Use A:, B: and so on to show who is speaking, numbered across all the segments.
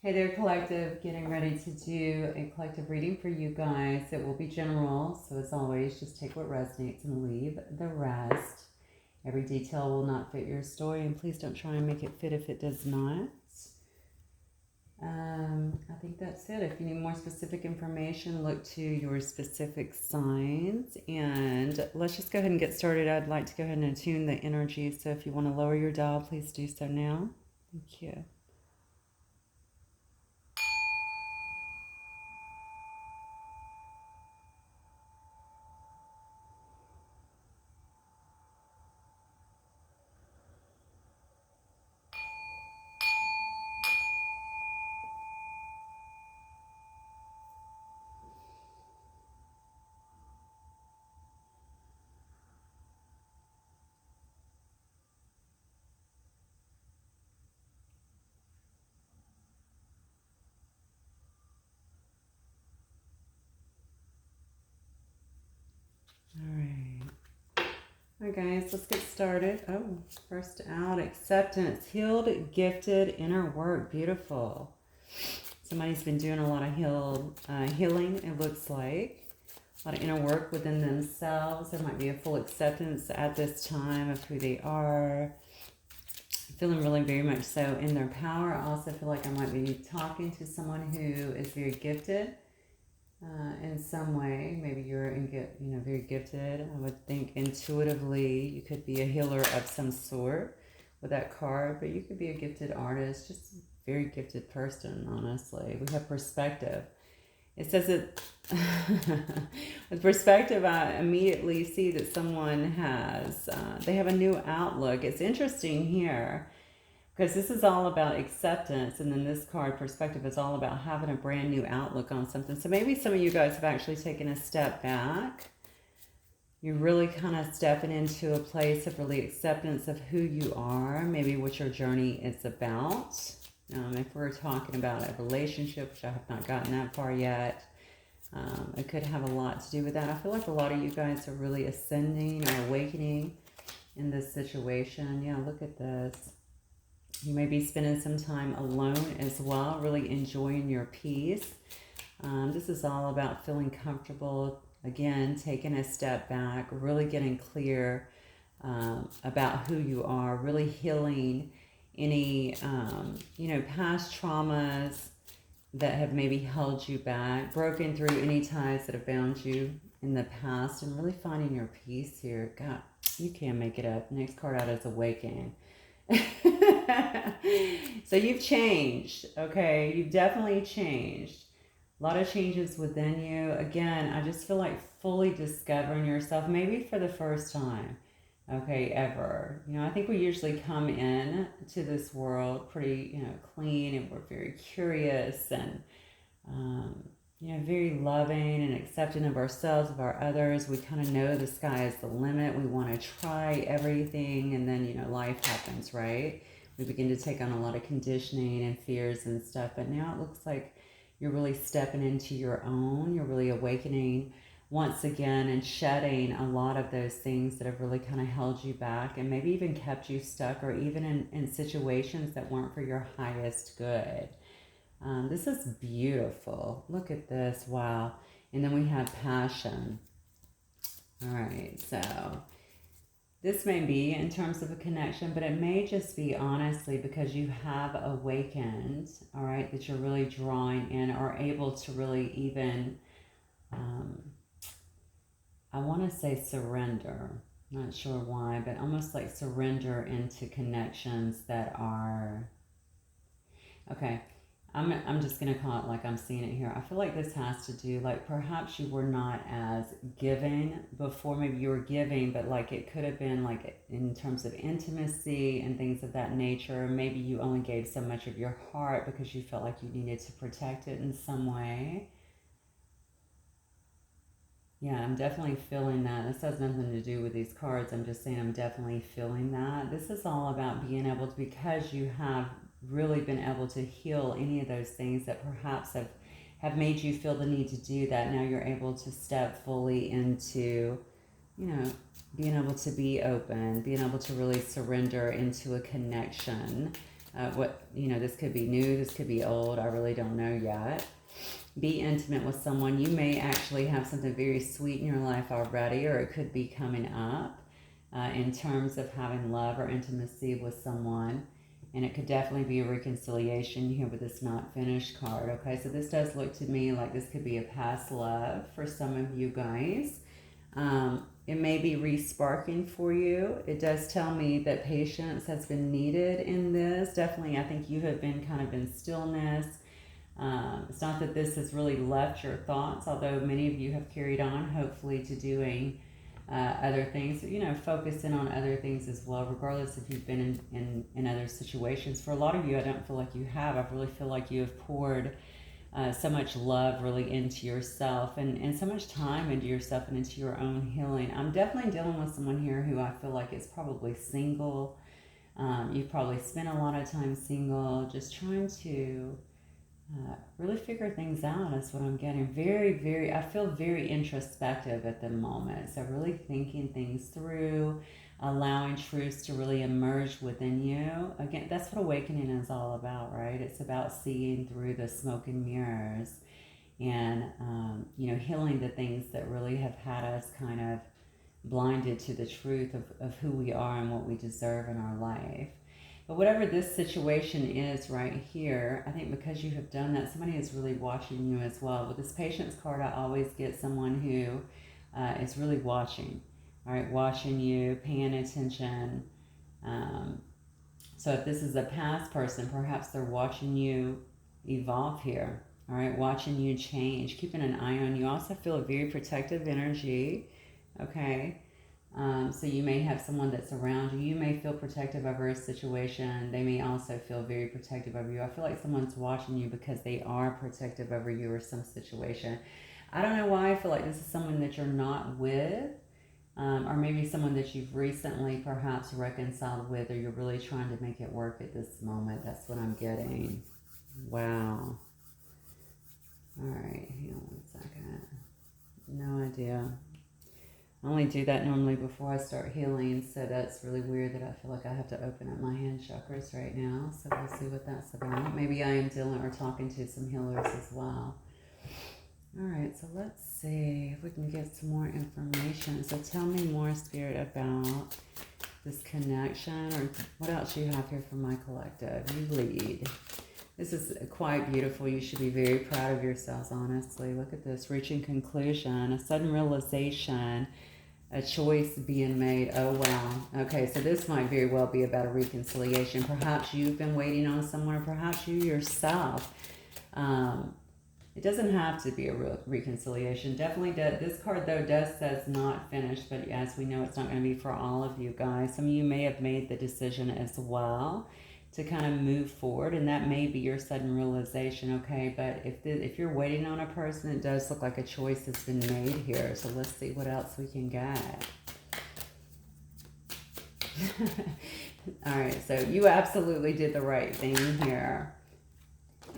A: Hey there, collective. Getting ready to do a collective reading for you guys. It will be general, so as always, just take what resonates and leave the rest. Every detail will not fit your story, and please don't try and make it fit if it does not. I think that's it. If you need more specific information, look to your specific signs. And let's just go ahead and get started. I'd like to go ahead and attune the energy. So if you want to lower your dial, please do so now. Thank you. All right. All right, guys, let's get started. Oh, first out, acceptance, healed, gifted, inner work, beautiful. Somebody's been doing a lot of healing, it looks like. A lot of inner work within themselves. There might be a full acceptance at this time of who they are. Feeling really very much so in their power. I also feel like I might be talking to someone who is very gifted. In some way, maybe you're very gifted. I would think intuitively you could be a healer of some sort with that card, but you could be a gifted artist, just a very gifted person. Honestly, we have perspective. It says it with perspective. I immediately see that someone has they have a new outlook. It's interesting here because this is all about acceptance, and then this card, perspective, is all about having a brand new outlook on something. So maybe some of you guys have actually taken a step back. You're really kind of stepping into a place of really acceptance of who you are, maybe what your journey is about. If we're talking about a relationship, which I have not gotten that far yet, it could have a lot to do with that. I feel like a lot of you guys are really ascending or awakening in this situation. Yeah, look at this. You may be spending some time alone as well, really enjoying your peace. This is all about feeling comfortable, again, taking a step back, really getting clear about who you are, really healing any, past traumas that have maybe held you back, broken through any ties that have bound you in the past, and really finding your peace here. God, you can't make it up. Next card out is awakening. So you've changed, okay? You've definitely changed. A lot of changes within you. Again, I just feel like fully discovering yourself, maybe for the first time, okay, ever. I think we usually come in to this world pretty, clean, and we're very curious and, very loving and accepting of ourselves, of our others. We kind of know the sky is the limit. We want to try everything, and then, life happens, right? We begin to take on a lot of conditioning and fears and stuff. But now it looks like you're really stepping into your own. You're really awakening once again and shedding a lot of those things that have really kind of held you back and maybe even kept you stuck, or even in situations that weren't for your highest good. This is beautiful. Look at this. Wow. And then we have passion. All right. So this may be in terms of a connection, but it may just be honestly because you have awakened, all right, that you're really drawing in or able to really even, I want to say surrender. Not sure why, but almost like surrender into connections that are, okay, I'm just going to call it like I'm seeing it here. I feel like this has to do, like, perhaps you were not as giving before. Maybe you were giving, but like it could have been like in terms of intimacy and things of that nature. Maybe you only gave so much of your heart because you felt like you needed to protect it in some way. Yeah, I'm definitely feeling that. This has nothing to do with these cards. I'm just saying I'm definitely feeling that. This is all about being able to, because you have really been able to heal any of those things that perhaps have made you feel the need to do that. Now you're able to step fully into, being able to be open, being able to really surrender into a connection. This could be new, this could be old, I really don't know yet. Be intimate with someone. You may actually have something very sweet in your life already, or it could be coming up in terms of having love or intimacy with someone. And it could definitely be a reconciliation here with this not finished card. Okay, so this does look to me like this could be a past love for some of you guys. It may be re-sparking for you. It does tell me that patience has been needed in this. Definitely, I think you have been kind of in stillness. It's not that this has really left your thoughts, although many of you have carried on, hopefully, to doing other things, focusing on other things as well, regardless if you've been in other situations. For a lot of you, I don't feel like you have. I really feel like you have poured so much love really into yourself and so much time into yourself and into your own healing. I'm definitely dealing with someone here who I feel like is probably single. You've probably spent a lot of time single, just trying to really figure things out is what I'm getting. I feel very introspective at the moment. So really thinking things through, allowing truths to really emerge within you. Again, that's what awakening is all about, right? It's about seeing through the smoke and mirrors and, healing the things that really have had us kind of blinded to the truth of who we are and what we deserve in our life. But whatever this situation is right here, I think because you have done that, somebody is really watching you as well. With this patience card, I always get someone who is really watching, all right, watching you, paying attention. So if this is a past person, perhaps they're watching you evolve here, all right, watching you change, keeping an eye on you. Also feel a very protective energy, okay? So you may have someone that's around you. You may feel protective over a situation. They may also feel very protective over you. I feel like someone's watching you because they are protective over you or some situation. I don't know why I feel like this is someone that you're not with, or maybe someone that you've recently perhaps reconciled with, or you're really trying to make it work at this moment. That's what I'm getting. Wow. All right, hang on one second. No idea. I only do that normally before I start healing, so that's really weird that I feel like I have to open up my hand chakras right now. So we'll see what that's about. Maybe I am dealing or talking to some healers as well. All right, so let's see if we can get some more information. So tell me more, Spirit, about this connection, or what else you have here for my collective. You lead. This is quite beautiful. You should be very proud of yourselves, honestly. Look at this. Reaching conclusion, a sudden realization, a choice being made. Oh, wow. Okay, so this might very well be about a reconciliation. Perhaps you've been waiting on someone, perhaps you yourself. It doesn't have to be a real reconciliation. Definitely does. This card, though, says not finished, but as we know, it's not going to be for all of you guys. Some of you may have made the decision as well to kind of move forward, and that may be your sudden realization, okay? But if you're waiting on a person, it does look like a choice has been made here. So let's see what else we can get. All right, so you absolutely did the right thing here.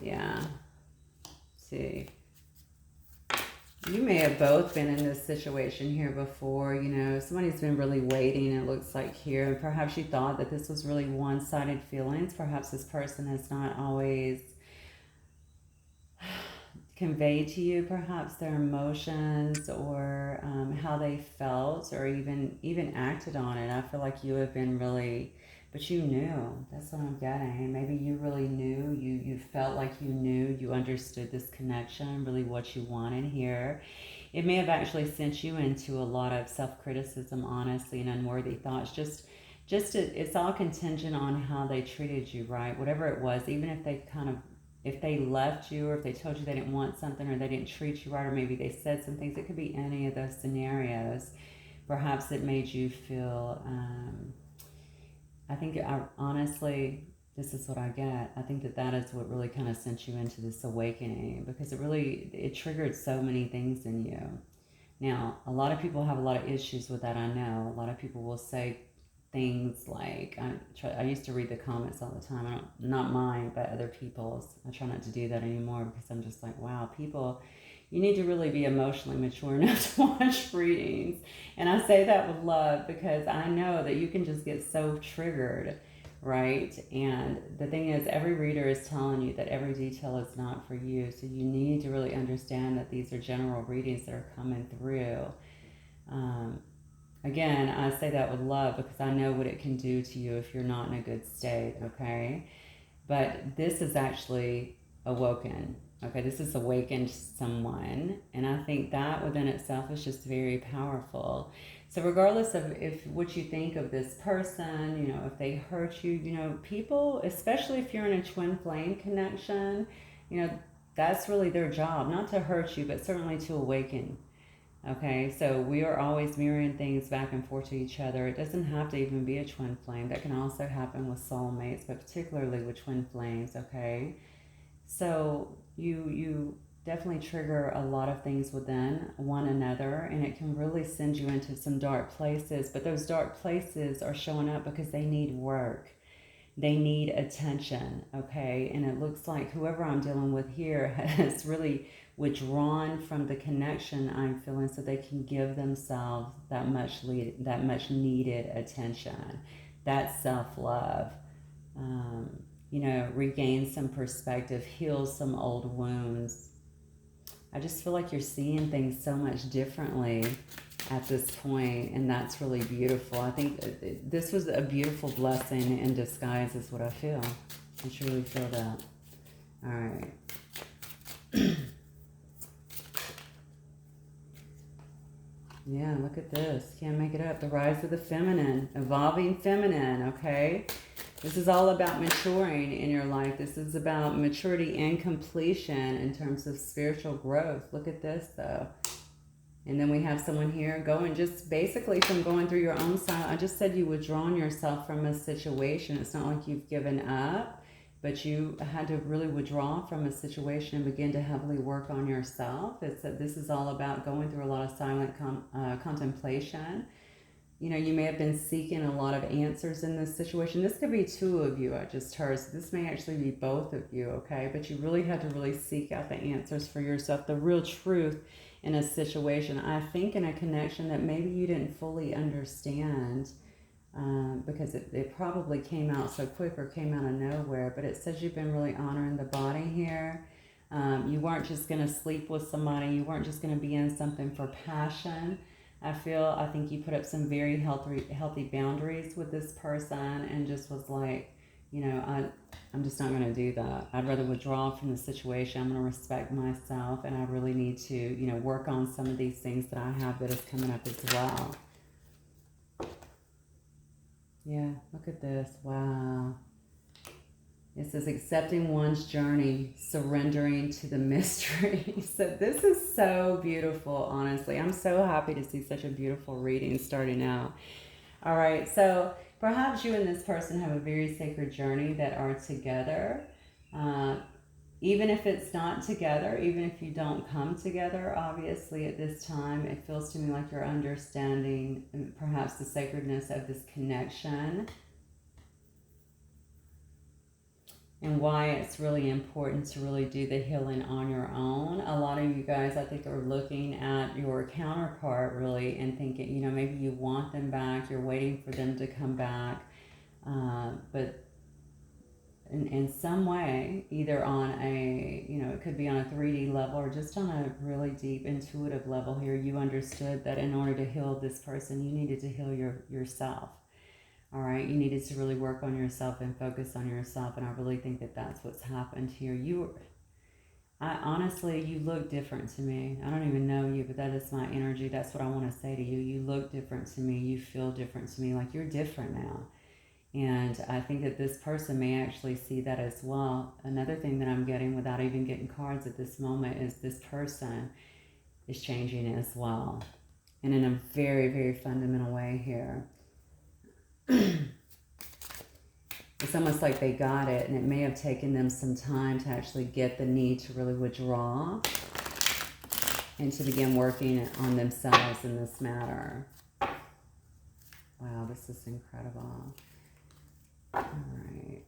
A: Yeah. See, you may have both been in this situation here before. Somebody's been really waiting, it looks like here, and perhaps you thought that this was really one-sided feelings. Perhaps this person has not always conveyed to you perhaps their emotions or how they felt, or even acted on it. I feel like you have been really, but you knew. That's what I'm getting. Maybe you really knew. You felt like you knew. You understood this connection, really what you wanted here. It may have actually sent you into a lot of self-criticism, honestly, and unworthy thoughts. It's all contingent on how they treated you, right? Whatever it was, even if they left you, or if they told you they didn't want something, or they didn't treat you right, or maybe they said some things. It could be any of those scenarios. Perhaps it made you feel... I think, honestly, this is what I get. I think that is what really kind of sent you into this awakening, because it triggered so many things in you. Now, a lot of people have a lot of issues with that, I know. A lot of people will say things like, I used to read the comments all the time. Not mine, but other people's. I try not to do that anymore, because I'm just like, wow, people... You need to really be emotionally mature enough to watch readings. And I say that with love, because I know that you can just get so triggered right? And the thing is, every reader is telling you that every detail is not for you. So you need to really understand that these are general readings that are coming through. Again, I say that with love because I know what it can do to you if you're not in a good state, okay? But this is actually awoken. Okay, this is awakened someone. And I think that within itself is just very powerful. So regardless of if what you think of this person, you know, if they hurt you, you know, people, especially if you're in a twin flame connection, you know, that's really their job, not to hurt you, but certainly to awaken. Okay, so we are always mirroring things back and forth to each other. It doesn't have to even be a twin flame. That can also happen with soulmates, but particularly with twin flames, okay? So you definitely trigger a lot of things within one another, and it can really send you into some dark places. But those dark places are showing up because they need work. They need attention, okay? And it looks like whoever I'm dealing with here has really withdrawn from the connection I'm feeling so they can give themselves that much needed attention, that self-love, you know, regain some perspective, heal some old wounds. I just feel like you're seeing things so much differently at this point, and that's really beautiful. I think this was a beautiful blessing in disguise is what I feel. I truly feel that. All right. Yeah, look at this. Can't make it up. The rise of the feminine, evolving feminine, okay? This is all about maturing in your life. This is about maturity and completion in terms of spiritual growth. Look at this, though. And then we have someone here going just basically from going through your own silence. I just said you withdrawn yourself from a situation. It's not like you've given up, but you had to really withdraw from a situation and begin to heavily work on yourself. It's that this is all about going through a lot of silent contemplation. You know, you may have been seeking a lot of answers in this situation. This could be two of you, I just heard. So this may actually be both of you, okay? But you really had to really seek out the answers for yourself, the real truth in a situation. I think in a connection that maybe you didn't fully understand because it probably came out so quick or came out of nowhere. But it says you've been really honoring the body here. You weren't just going to sleep with somebody. You weren't just going to be in something for passion. I think you put up some very healthy boundaries with this person and just was like, you know, I'm just not going to do that. I'd rather withdraw from the situation. I'm going to respect myself, and I really need to, you know, work on some of these things that I have that is coming up as well. Yeah, look at this. Wow. It says accepting one's journey, surrendering to the mystery. So this is so beautiful, honestly. I'm so happy to see such a beautiful reading starting out. All right, so perhaps you and this person have a very sacred journey that are together. Even if it's not together, even if you don't come together, obviously at this time, it feels to me like you're understanding perhaps the sacredness of this connection and why it's really important to really do the healing on your own. A lot of you guys, I think, are looking at your counterpart really and thinking, you know, maybe you want them back, you're waiting for them to come back, but in some way, either on a, you know, it could be on a 3D level or just on a really deep intuitive level here, you understood that in order to heal this person, you needed to heal yourself. All right, you needed to really work on yourself and focus on yourself, and I really think that that's what's happened here. Honestly, you look different to me. I don't even know you, but that is my energy. That's what I want to say to you. You look different to me. You feel different to me. Like you're different now. And I think that this person may actually see that as well. Another thing that I'm getting without even getting cards at this moment is this person is changing as well. And in a very, very fundamental way here. It's almost like they got it, and it may have taken them some time to actually get the need to really withdraw and to begin working on themselves in this matter. Wow, this is incredible. All right.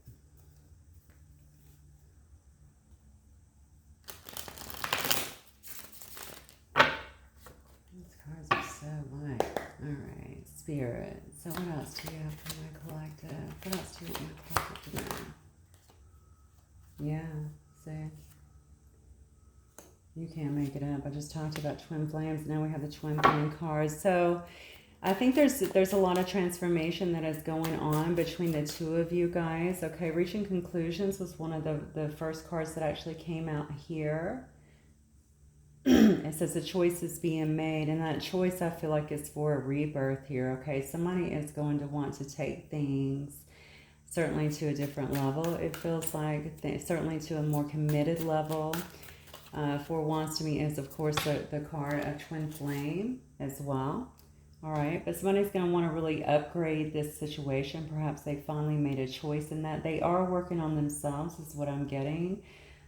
A: These cards are so light. All right, Spirit. So what else do you have for my collective. What else do you want the collective to know? Yeah, see. You can't make it up. I just talked about twin flames. Now we have the twin flame cards. So I think there's a lot of transformation that is going on between the two of you guys. Okay, reaching conclusions was one of the first cards that actually came out here. It says a choice is being made, and that choice I feel like is for a rebirth here. Okay, somebody is going to want to take things certainly to a different level. It feels like certainly to a more committed level. Four Wands to me is, of course, the card of twin flame as well. All right, but somebody's going to want to really upgrade this situation. Perhaps they finally made a choice in that. They are working on themselves is what I'm getting.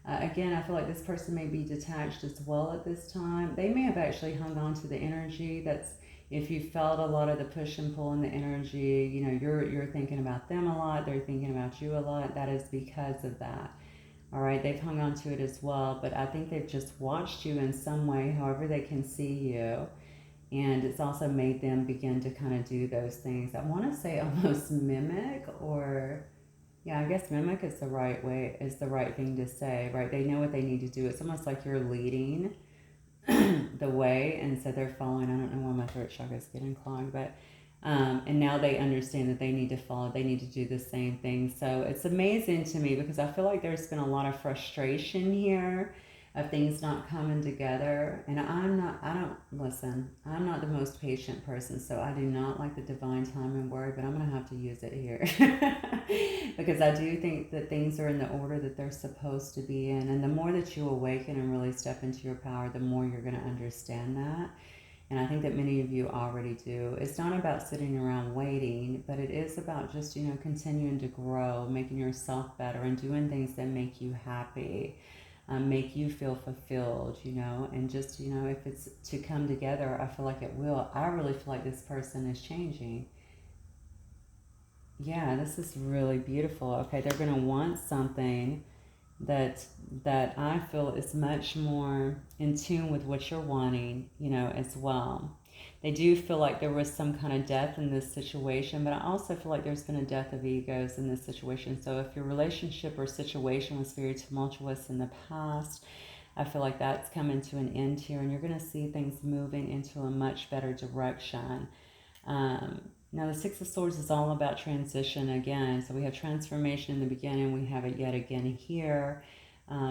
A: Again, I feel like this person may be detached as well at this time. They may have actually hung on to the energy. That's if you felt a lot of the push and pull in the energy, you know, you're thinking about them a lot. They're thinking about you a lot. That is because of that. All right, they've hung on to it as well. But I think they've just watched you in some way, however they can see you. And it's also made them begin to kind of do those things. I want to say almost mimic or... yeah, I guess mimic is the right way, is the right thing to say, right? They know what they need to do. It's almost like you're leading the way, and so they're following. I don't know why my throat chakra is getting clogged, but, and now they understand that they need to follow, they need to do the same thing. So it's amazing to me because I feel like there's been a lot of frustration here of things not coming together. And I'm not the most patient person, so I do not like the divine timing word, but I'm going to have to use it here because I do think that things are in the order that they're supposed to be in. And the more that you awaken and really step into your power, the more you're going to understand that. And I think that many of you already do. It's not about sitting around waiting, but it is about just, you know, continuing to grow, making yourself better and doing things that make you happy. Make you feel fulfilled, you know, and just, you know, if it's to come together, I feel like it will. I really feel like this person is changing. Yeah, this is really beautiful. Okay, they're going to want something that I feel is much more in tune with what you're wanting, you know, as well. They do feel like there was some kind of death in this situation, but I also feel like there's been a death of egos in this situation. So if your relationship or situation was very tumultuous in the past, I feel like that's coming to an end here, and you're going to see things moving into a much better direction. Now, the Six of Swords is all about transition again. So we have transformation in the beginning. We have it yet again here.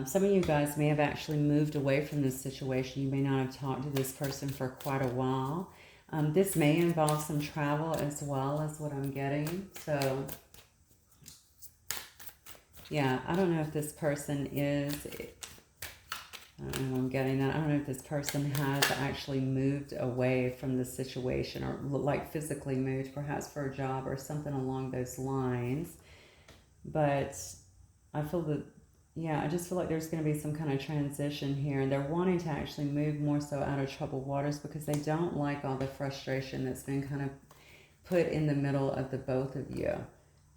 A: Some of you guys may have actually moved away from this situation. You may not have talked to this person for quite a while. This may involve some travel as well as what I'm getting. So, yeah, I don't know if this person is... I don't know, I'm getting that. I don't know if this person has actually moved away from the situation or like physically moved perhaps for a job or something along those lines. But I feel that, yeah, I just feel like there's going to be some kind of transition here. And they're wanting to actually move more so out of troubled waters because they don't like all the frustration that's been kind of put in the middle of the both of you.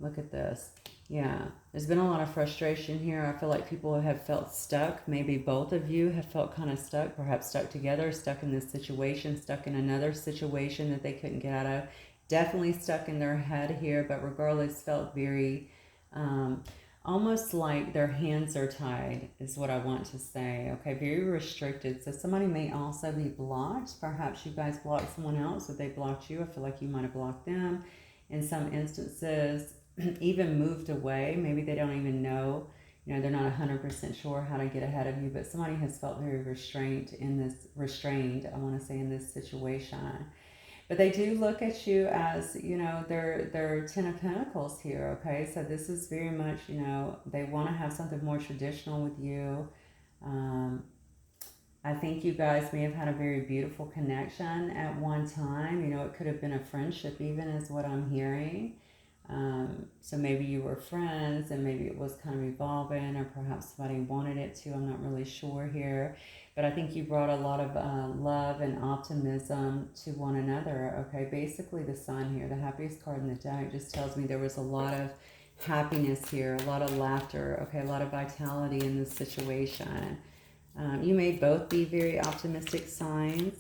A: Look at this. Yeah, there's been a lot of frustration here. I feel like people have felt stuck. Maybe both of you have felt kind of stuck, perhaps stuck together, stuck in this situation, stuck in another situation that they couldn't get out of. Definitely stuck in their head here, but regardless, felt very, almost like their hands are tied is what I want to say. Okay, very restricted. So somebody may also be blocked. Perhaps you guys blocked someone else or they blocked you. I feel like you might have blocked them in some instances. Even moved away. Maybe they don't even know, you know, they're not 100% sure how to get ahead of you, but somebody has felt very restrained, I want to say, in this situation. But they do look at you as, you know, they're Ten of Pentacles here, okay? So this is very much, you know, they want to have something more traditional with you. I think you guys may have had a very beautiful connection at one time. You know, it could have been a friendship even is what I'm hearing. So maybe you were friends and maybe it was kind of evolving or perhaps somebody wanted it to. I'm not really sure here. But I think you brought a lot of love and optimism to one another. Okay, basically the Sun here, the happiest card in the deck, just tells me there was a lot of happiness here, a lot of laughter, okay, a lot of vitality in this situation. You may both be very optimistic signs.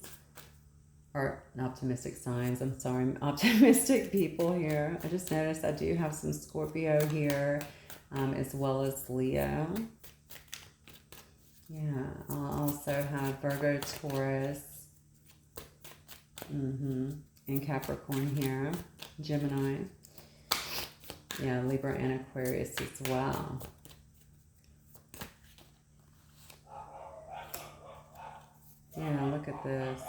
A: or optimistic signs, I'm sorry, optimistic people here. I just noticed I do have some Scorpio here, as well as Leo. Yeah, I'll also have Virgo, Taurus, and Capricorn here, Gemini. Yeah, Libra and Aquarius as well. Yeah, look at this.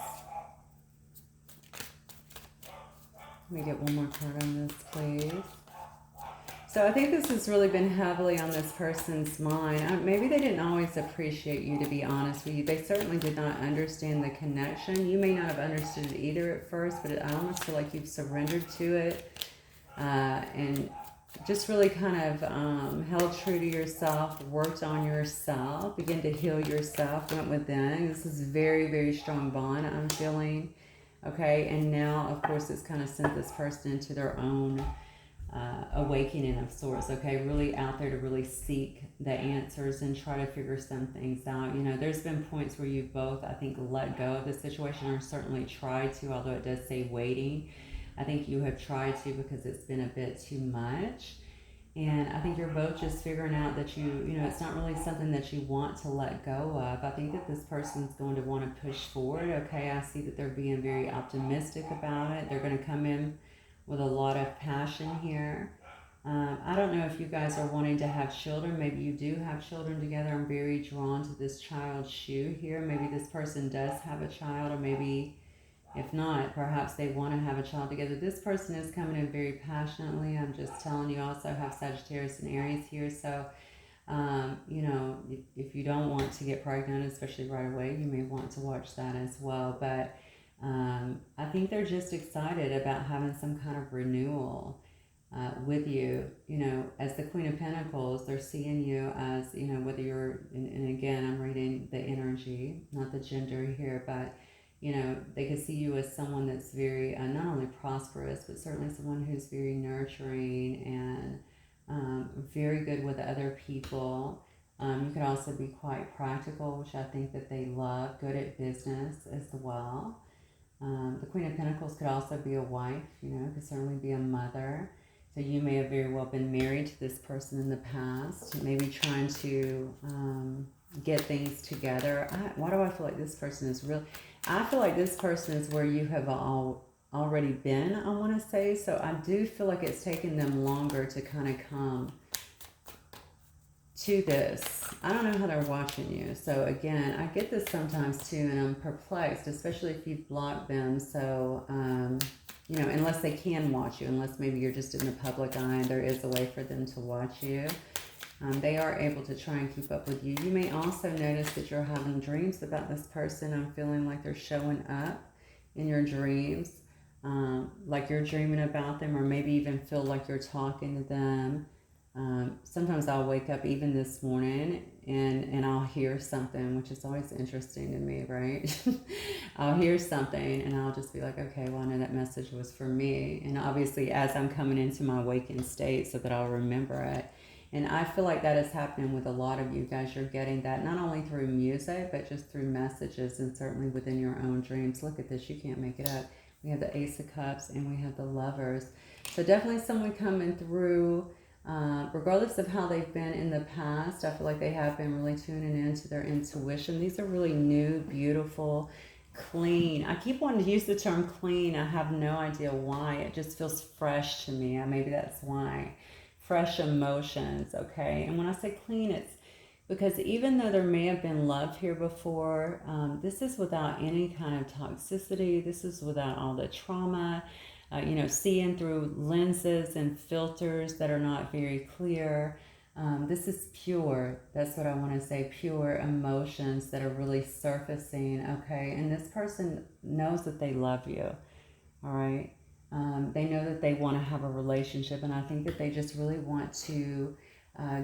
A: Let me get one more card on this, please. So I think this has really been heavily on this person's mind. Maybe they didn't always appreciate you, to be honest with you. They certainly did not understand the connection. You may not have understood it either at first, but I almost feel like you've surrendered to it, and just really kind of held true to yourself, worked on yourself, began to heal yourself, went within. This is very, very strong bond I'm feeling. Okay, and now, of course, it's kind of sent this person into their own awakening of sorts, okay, really out there to really seek the answers and try to figure some things out. You know, there's been points where you've both, I think, let go of the situation, or certainly tried to, although it does say waiting. I think you have tried to because it's been a bit too much. And I think you're both just figuring out that you know, it's not really something that you want to let go of. I think that this person's going to want to push forward, okay? I see that they're being very optimistic about it. They're going to come in with a lot of passion here. I don't know if you guys are wanting to have children. Maybe you do have children together. I'm very drawn to this child's shoe here. Maybe this person does have a child, or maybe if not, perhaps they want to have a child together. This person is coming in very passionately. I'm just telling you, also have Sagittarius and Aries here. So, you know, if you don't want to get pregnant, especially right away, you may want to watch that as well. But I think they're just excited about having some kind of renewal with you. You know, as the Queen of Pentacles, they're seeing you as, you know, whether you're, and again, I'm reading the energy, not the gender here, but, you know, they could see you as someone that's very, not only prosperous, but certainly someone who's very nurturing and very good with other people. You could also be quite practical, which I think that they love, good at business as well. The Queen of Pentacles could also be a wife, you know, could certainly be a mother. So you may have very well been married to this person in the past, maybe trying to get things together. Why do I feel like this person is real? I feel like this person is where you have already been, I want to say. So I do feel like it's taken them longer to kind of come to this. I don't know how they're watching you. So again, I get this sometimes too, and I'm perplexed, especially if you've blocked them. So, you know, unless they can watch you, unless maybe you're just in the public eye and there is a way for them to watch you. They are able to try and keep up with you. You may also notice that you're having dreams about this person. I'm feeling like they're showing up in your dreams, like you're dreaming about them, or maybe even feel like you're talking to them. Sometimes I'll wake up even this morning and I'll hear something, which is always interesting to me, right? I'll hear something and I'll just be like, okay, well, I know that message was for me. And obviously as I'm coming into my awakened state so that I'll remember it. And I feel like that is happening with a lot of you guys. You're getting that not only through music, but just through messages and certainly within your own dreams. Look at this, you can't make it up. We have the Ace of Cups and we have the Lovers. So definitely someone coming through, regardless of how they've been in the past. I feel like they have been really tuning into their intuition. These are really new, beautiful, clean. I keep wanting to use the term clean. I have no idea why. It just feels fresh to me. Maybe that's why. Fresh emotions, okay? And when I say clean, it's because even though there may have been love here before, this is without any kind of toxicity. This is without all the trauma, you know, seeing through lenses and filters that are not very clear. This is pure. That's what I want to say. Pure emotions that are really surfacing, okay? And this person knows that they love you, all right? They know that they want to have a relationship, and I think that they just really want to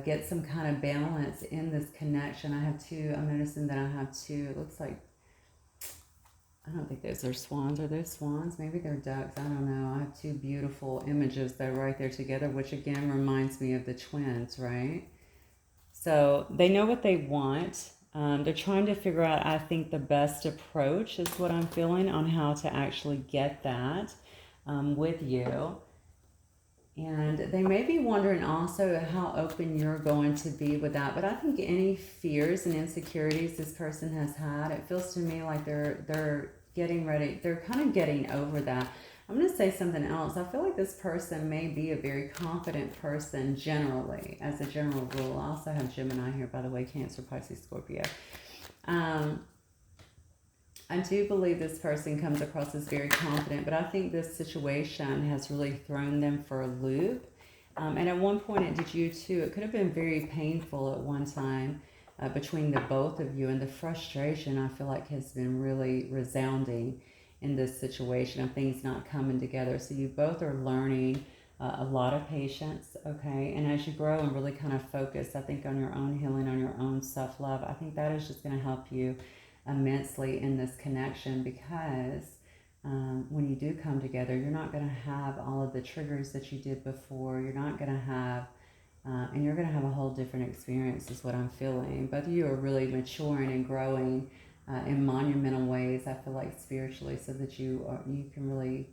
A: get some kind of balance in this connection. I'm noticing that I have two, it looks like, I don't think those are swans. Are those swans? Maybe they're ducks. I don't know. I have two beautiful images that are right there together, which again reminds me of the twins, right? So they know what they want. They're trying to figure out, I think, the best approach is what I'm feeling on how to actually get that with you. And they may be wondering also how open you're going to be with that. But I think any fears and insecurities this person has had, it feels to me like they're getting ready. They're kind of getting over that. I'm going to say something else. I feel like this person may be a very confident person generally, as a general rule. I also have Gemini here, by the way, Cancer, Pisces, Scorpio. I do believe this person comes across as very confident, but I think this situation has really thrown them for a loop. And at one point it did you too. It could have been very painful at one time between the both of you, and the frustration I feel like has been really resounding in this situation of things not coming together. So you both are learning a lot of patience, okay? And as you grow and really kind of focus, I think, on your own healing, on your own self-love, I think that is just going to help you immensely in this connection, because when you do come together, you're not going to have all of the triggers that you did before. You're not going to have, and you're going to have a whole different experience is what I'm feeling. Both of you are really maturing and growing in monumental ways, I feel like, spiritually, so that you can really,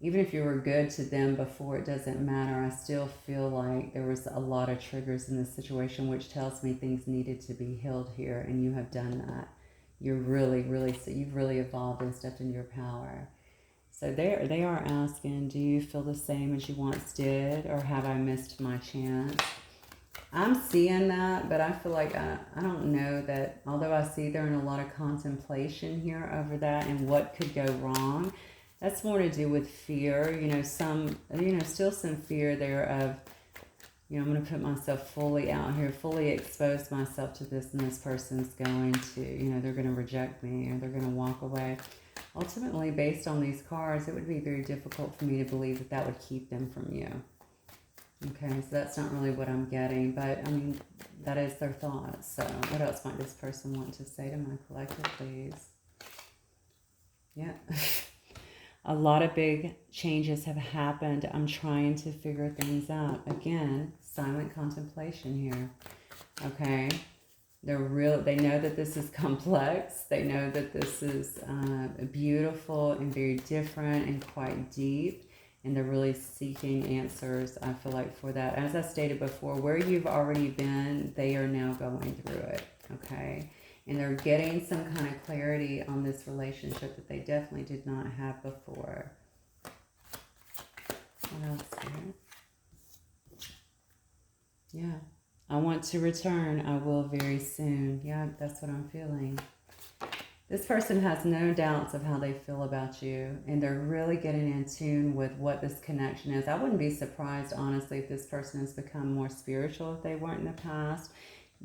A: even if you were good to them before, it doesn't matter. I still feel like there was a lot of triggers in this situation, which tells me things needed to be healed here, and you have done that. You're you've really evolved and stepped into your power. So they are asking, do you feel the same as you once did, or have I missed my chance? I'm seeing that, but I feel like I don't know that, although I see they're in a lot of contemplation here over that and what could go wrong. That's more to do with fear, still some fear there of, I'm going to put myself fully out here, fully expose myself to this, and this person's going to, they're going to reject me, or they're going to walk away. Ultimately, based on these cards, it would be very difficult for me to believe that would keep them from you. Okay, so that's not really what I'm getting, but I mean, that is their thoughts. So what else might this person want to say to my collective, please? Yeah. A lot of big changes have happened. I'm trying to figure things out. Again, silent contemplation here. Okay. They know that this is complex. They know that this is beautiful and very different and quite deep. And they're really seeking answers, I feel like, for that. As I stated before, where you've already been, they are now going through it. Okay. And they're getting some kind of clarity on this relationship that they definitely did not have before. What else here? Yeah. I want to return. I will very soon. Yeah, that's what I'm feeling. This person has no doubts of how they feel about you, and they're really getting in tune with what this connection is. I wouldn't be surprised, honestly, if this person has become more spiritual if they weren't in the past.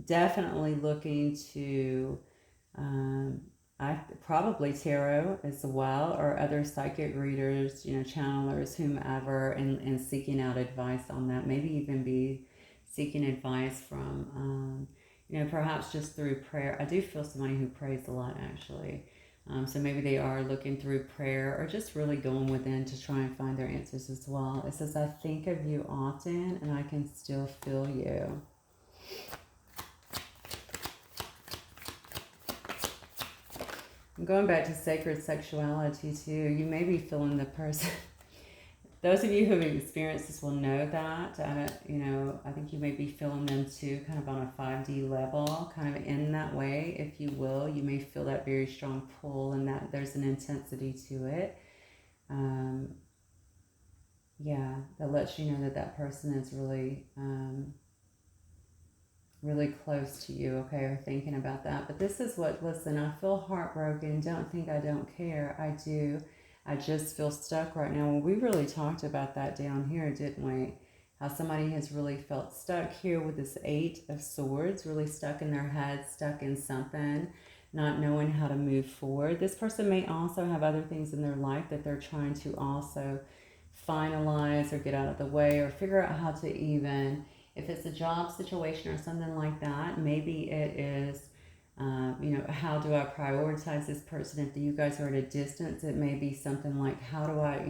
A: Definitely looking to probably tarot as well, or other psychic readers, channelers, whomever, and seeking out advice on that. Maybe even be seeking advice from, perhaps just through prayer. I do feel somebody who prays a lot, actually. So maybe they are looking through prayer, or just really going within to try and find their answers as well. It says, I think of you often, and I can still feel you. I'm going back to sacred sexuality too. You may be feeling the person. Those of you who have experienced this will know that. I think you may be feeling them too, kind of on a 5D level, kind of in that way, if you will. You may feel that very strong pull, and that there's an intensity to it. That lets you know that person is really, really close to you, okay, or thinking about that. But this is listen, I feel heartbroken. Don't think I don't care. I do. I just feel stuck right now. Well, we really talked about that down here, didn't we? How somebody has really felt stuck here with this 8 of Swords, really stuck in their head, stuck in something, not knowing how to move forward. This person may also have other things in their life that they're trying to also finalize or get out of the way, or figure out how to even, if it's a job situation or something like that, maybe it is, how do I prioritize this person? If you guys are at a distance, it may be something like, how do I,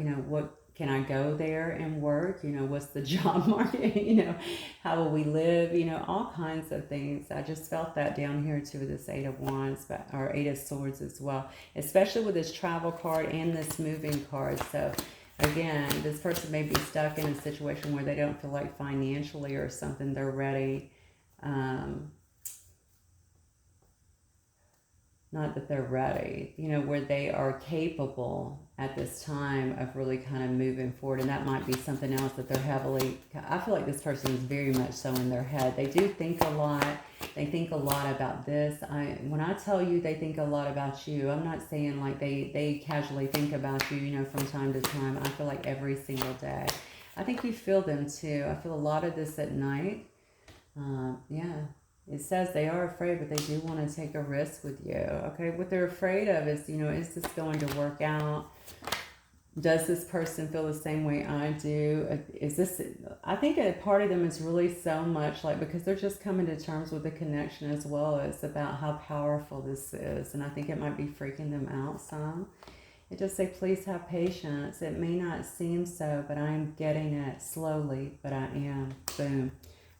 A: can I go there and work? You know, what's the job market? You know, how will we live? You know, all kinds of things. I just felt that down here too with this Eight of Wands, or Eight of Swords as well, especially with this travel card and this moving card. So again, this person may be stuck in a situation where they don't feel like financially or something they're ready. Not that they're ready, you know, where they are capable at this time of really kind of moving forward. And that might be something else that they're heavily, I feel like this person is very much so in their head. They do think a lot. They think a lot about this. When I tell you they think a lot about you, I'm not saying like they casually think about you, you know, from time to time. I feel like every single day. I think you feel them too. I feel a lot of this at night. Yeah. It says they are afraid, but they do want to take a risk with you. Okay, what they're afraid of is, you know, is this going to work out? Does this person feel the same way I do? Is this, I think a part of them is really so much like, because they're just coming to terms with the connection as well. It's about how powerful this is. And I think it might be freaking them out some. It just say, please have patience. It may not seem so, but I am getting it slowly, but I am. Boom.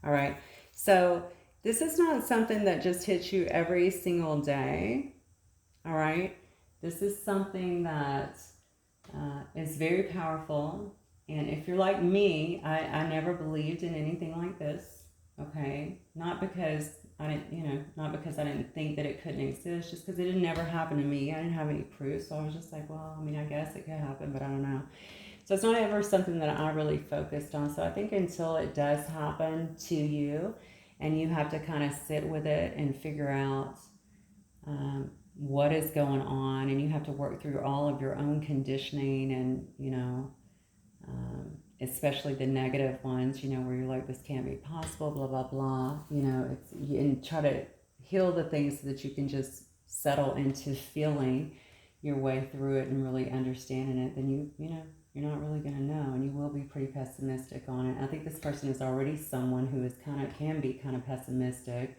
A: All right. So this is not something that just hits you every single day, all right? This is something that is very powerful. And if you're like me, I never believed in anything like this, okay? Not because I didn't, you know, not because I didn't think that it couldn't exist, just because it had never happened to me. I didn't have any proof, so I was just like, well, I mean, I guess it could happen, but I don't know. So it's not ever something that I really focused on. So I think until it does happen to you, and you have to kind of sit with it and figure out what is going on, and you have to work through all of your own conditioning, and you know, especially the negative ones, you know, where you're like, this can't be possible, blah blah blah, you know, it's, and try to heal the things so that you can just settle into feeling your way through it and really understanding it. Then you know, you're not really going to know, and you will be pretty pessimistic on it. I think this person is already someone who is can be kind of pessimistic.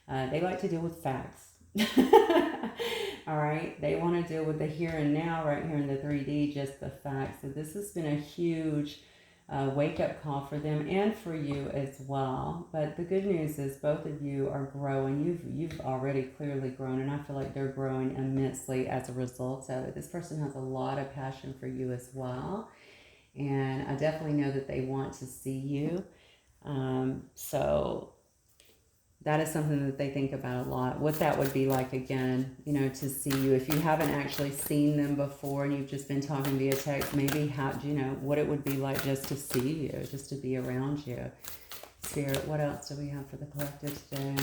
A: They like to deal with facts. All right, they want to deal with the here and now, right here in the 3D, just the facts. So this has been a huge wake-up call for them and for you as well. But the good news is both of you are growing. You've already clearly grown, and I feel like they're growing immensely as a result of it. This person has a lot of passion for you as well, and I definitely know that they want to see you. So that is something that they think about a lot. What that would be like, again, you know, to see you. If you haven't actually seen them before and you've just been talking via text, maybe how, you know, what it would be like just to see you, just to be around you. Spirit, what else do we have for the collective today?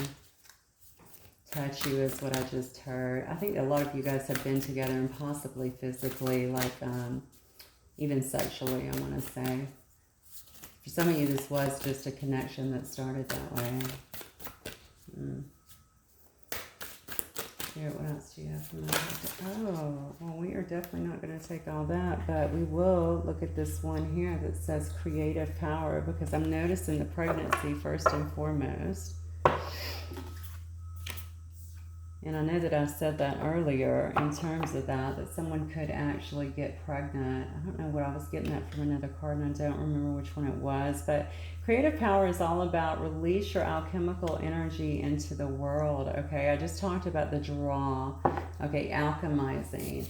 A: Touch you is what I just heard. I think a lot of you guys have been together, and possibly physically, like even sexually, I want to say. For some of you, this was just a connection that started that way. Here, what else do you have from that? Oh, well, we are definitely not going to take all that, but we will look at this one here that says creative power, because I'm noticing the pregnancy first and foremost. And I know that I said that earlier in terms of that someone could actually get pregnant. I don't know what I was getting that from another card, and I don't remember which one it was. But creative power is all about release your alchemical energy into the world. Okay, I just talked about the draw. Okay, alchemizing.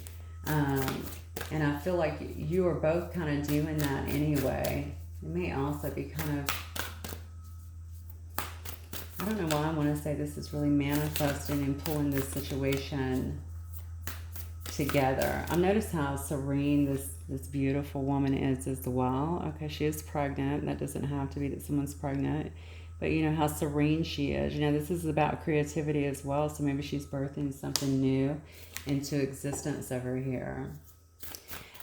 A: And I feel like you are both kind of doing that anyway. It may also be kind of, I don't know why I want to say this is really manifesting and pulling this situation together. I've noticed how serene this beautiful woman is as well. Okay, she is pregnant. That doesn't have to be that someone's pregnant. But you know how serene she is. You know, this is about creativity as well. So maybe she's birthing something new into existence over here.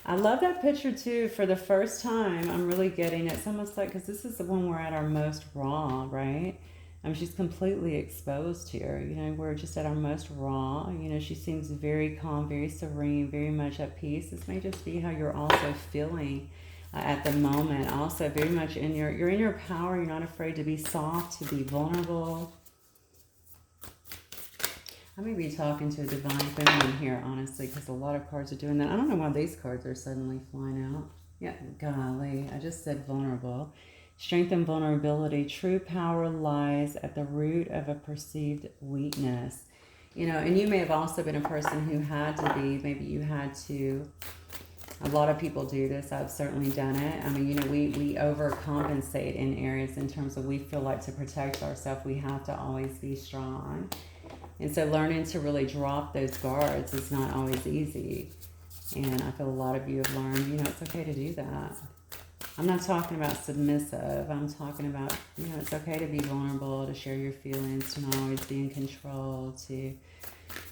A: I love that picture too. For the first time, I'm really getting it. It's almost like, because this is the one we're at our most raw, right? I mean, she's completely exposed here. You know, we're just at our most raw. You know, she seems very calm, very serene, very much at peace. This may just be how you're also feeling at the moment. Also, very much you're in your power. You're not afraid to be soft, to be vulnerable. I may be talking to a divine feminine here, honestly, because a lot of cards are doing that. I don't know why these cards are suddenly flying out. Yeah, golly, I just said vulnerable. Strength and vulnerability. True power lies at the root of a perceived weakness. You know, and you may have also been a person who had to be, maybe you had to, a lot of people do this. I've certainly done it. I mean, you know, we overcompensate in areas in terms of we feel like to protect ourselves, we have to always be strong. And so learning to really drop those guards is not always easy. And I feel a lot of you have learned, you know, it's okay to do that. I'm not talking about submissive. I'm talking about, you know, it's okay to be vulnerable, to share your feelings, to not always be in control, to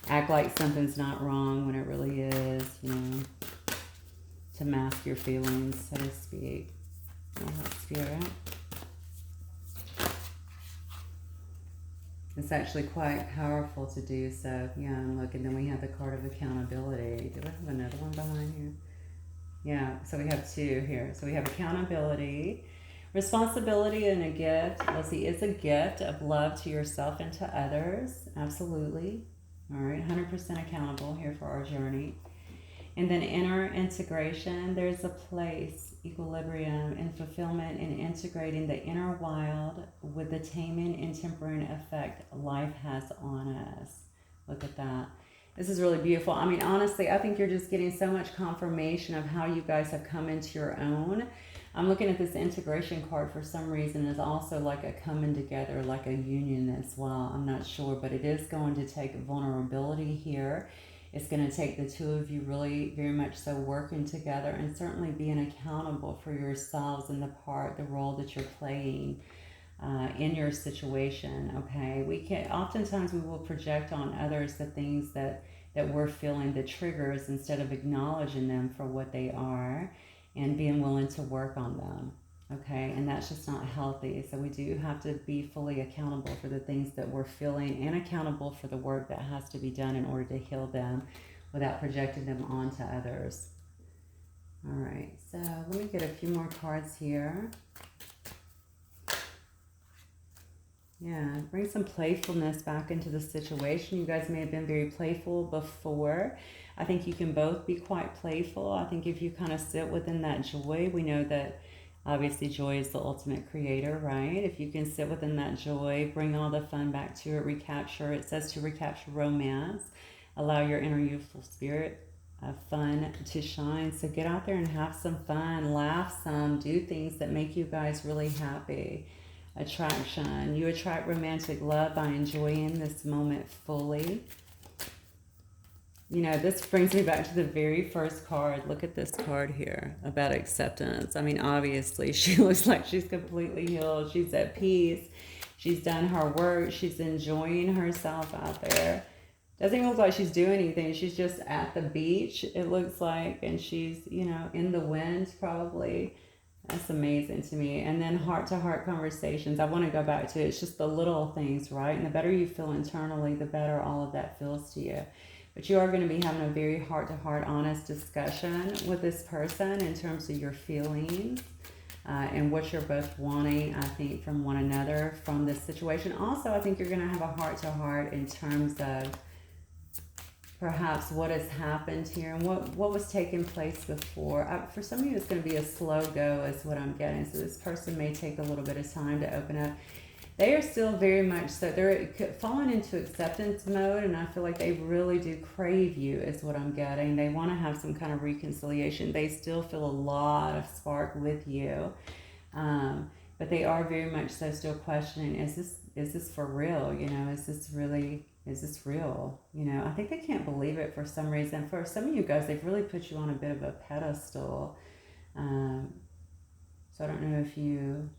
A: act like something's not wrong when it really is, you know, to mask your feelings, so to speak. Oh, Spirit. It's actually quite powerful to do so. Yeah, and look, and then we have the card of accountability. Do I have another one behind here? Yeah, so we have two here. So we have accountability, responsibility, and a gift. Let's see, it's a gift of love to yourself and to others. Absolutely. All right, 100% accountable here for our journey. And then inner integration, there's a place, equilibrium, and fulfillment in integrating the inner wild with the taming and tempering effect life has on us. Look at that. This is really beautiful. I mean, honestly, I think you're just getting so much confirmation of how you guys have come into your own. I'm looking at this integration card for some reason is also like a coming together, like a union as well. I'm not sure, but it is going to take vulnerability here. It's going to take the two of you really very much so working together and certainly being accountable for yourselves and the role that you're playing in your situation. Okay, we can oftentimes we will project on others the things that we're feeling, the triggers, instead of acknowledging them for what they are and being willing to work on them. Okay, and that's just not healthy. So we do have to be fully accountable for the things that we're feeling and accountable for the work that has to be done in order to heal them without projecting them onto others. All right, so let me get a few more cards here. Yeah, bring some playfulness back into the situation. You guys may have been very playful before. I think you can both be quite playful. I think if you kind of sit within that joy, we know that obviously joy is the ultimate creator, right? If you can sit within that joy, bring all the fun back to it, recapture. It says to recapture romance. Allow your inner youthful spirit of fun to shine. So get out there and have some fun, laugh some, do things that make you guys really happy. Attraction. You attract romantic love by enjoying this moment fully. You know, this brings me back to the very first card. Look at this card here about acceptance. I mean, obviously, she looks like she's completely healed. She's at peace. She's done her work. She's enjoying herself out there. Doesn't even look like she's doing anything. She's just at the beach, it looks like, and she's, you know, in the wind probably. That's amazing to me. And then heart-to-heart conversations. I want to go back to it. It's just the little things, right? And the better you feel internally, the better all of that feels to you. But you are going to be having a very heart-to-heart, honest discussion with this person in terms of your feelings and what you're both wanting, I think, from one another, from this situation. Also, I think you're going to have a heart-to-heart in terms of perhaps what has happened here and what was taking place before. For some of you, it's going to be a slow go is what I'm getting. So this person may take a little bit of time to open up. They are still very much so, they're falling into acceptance mode, and I feel like they really do crave you is what I'm getting. They want to have some kind of reconciliation. They still feel a lot of spark with you, but they are very much so still questioning, is this for real? You know, is this real? You know, I think they can't believe it for some reason. For some of you guys, they've really put you on a bit of a pedestal. So I don't know if you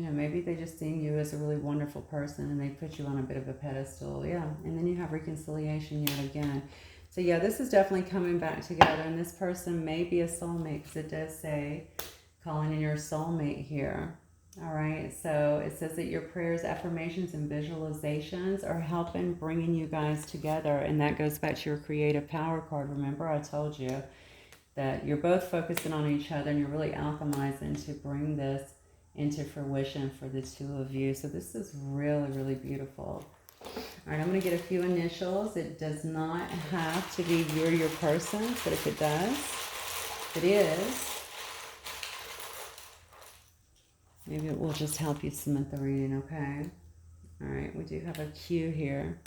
A: know, maybe they just see you as a really wonderful person and they put you on a bit of a pedestal. Yeah. And then you have reconciliation yet again. So yeah, this is definitely coming back together, and this person may be a soulmate because it does say calling in your soulmate here. All right. So it says that your prayers, affirmations, and visualizations are helping bringing you guys together. And that goes back to your creative power card. Remember, I told you that you're both focusing on each other and you're really alchemizing to bring this into fruition for the two of you. So this is really, really beautiful. All right, I'm going to get a few initials. It does not have to be you're your person, but if it does, it is. Maybe it will just help you cement the reading, okay? All right, we do have a Q here.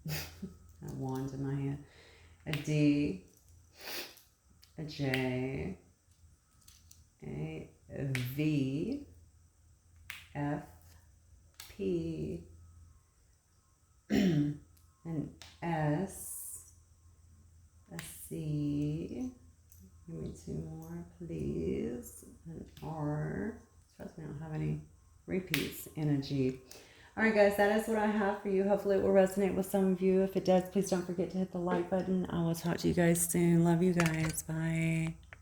A: A wand in my hand. A D, a J, a V, F, P, an S, a C, give me two more, please, an R. Trust me, I don't have any repeats, and a G. All right, guys, that is what I have for you. Hopefully it will resonate with some of you. If it does, please don't forget to hit the like button. I will talk to you guys soon. Love you guys. Bye.